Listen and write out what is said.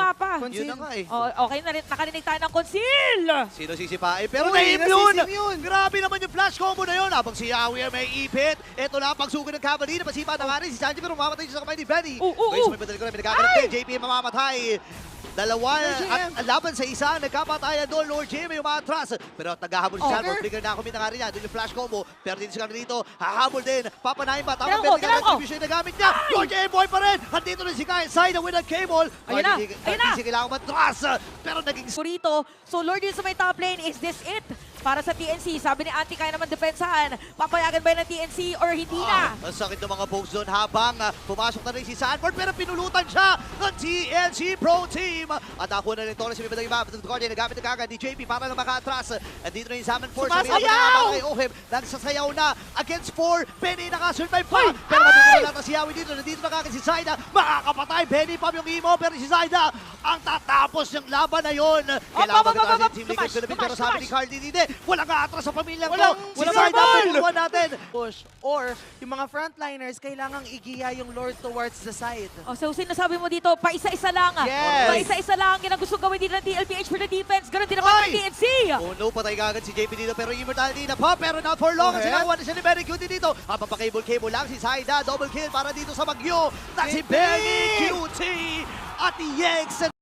nga pa. Yun na nga eh. Okay, nakarinig tayo ng conceal. Sino sisipain? Pero Uy, na-immune! nasisim yun. Grabe naman yung flash combo na yun. Habang si Yawi may ipit. Ito na ang pagsugod ng Cavalry. Napasipa na nga rin si Sanji pero mamamatay siya sa kamay ni Benny. Ngayon sa may badal ko na pinagkaganap din. JP mamamatay. Dalawa at laban sa isa, nagkapatayan doon, Lord Jim yung umatras. Pero naghahabol si Shalmore, trigger na kumita nga rin niya. Doon yung flash combo, pero din si Kami dito, hahabol din. Papanahin ba? Tamang Kailangan ko, vertical retribution na gamit niya. Lord Jim, boy pa rin. Andito na si Kyle Side with a cable. Ayun na, Hindi ayun na. siya kailangan matras. Pero naging Purito. So Lord din sa may top lane, is this it? Para sa TNC, sabi ni Auntie kaya naman depensahan. Papayagan ba yun ng TNC or hindi na? Ang sakit ng mga pokes doon habang pumasok na rin si Sanford pero pinulutan siya ng TNC Pro Team. At ako na rin Torres, may badang iba. Guardian nagamit na kagad ni JP para na makatras. At dito na yung Salmon Force. Sumasayaw! Kay Ohim, nagsasayaw na against 4. Benny nakasurvive pa. Pero matutulala na si Yawi dito. Nandito na kagad si Zaida. Makakapatay. Benny pa yung emo. Pero si Zaida ang tatapos yung laban na yun. Kailangan magkakasin Team Liquid Philippines. Pero sabi ni Carl hindi. Walang atras sa pamilyang to. Si Zaida tutulungan natin. Push. Or, yung mga frontliners, kailangang igiya yung Lord towards the side. So sinasabi mo dito, paisa-isa lang. Yes. Paisa-isa lang. Yan ang gusto gawin dito ng TLPH for the defense. Ganun din naman ng TNC. Oh no, patay kagad si JP dito pero immortality na pa pero not for long kasi nakakuha na siya ni Benny Cutie dito. Habang pa-cable lang si Zaida, double kill para dito sa Bagyo na si Benny Cutie at EX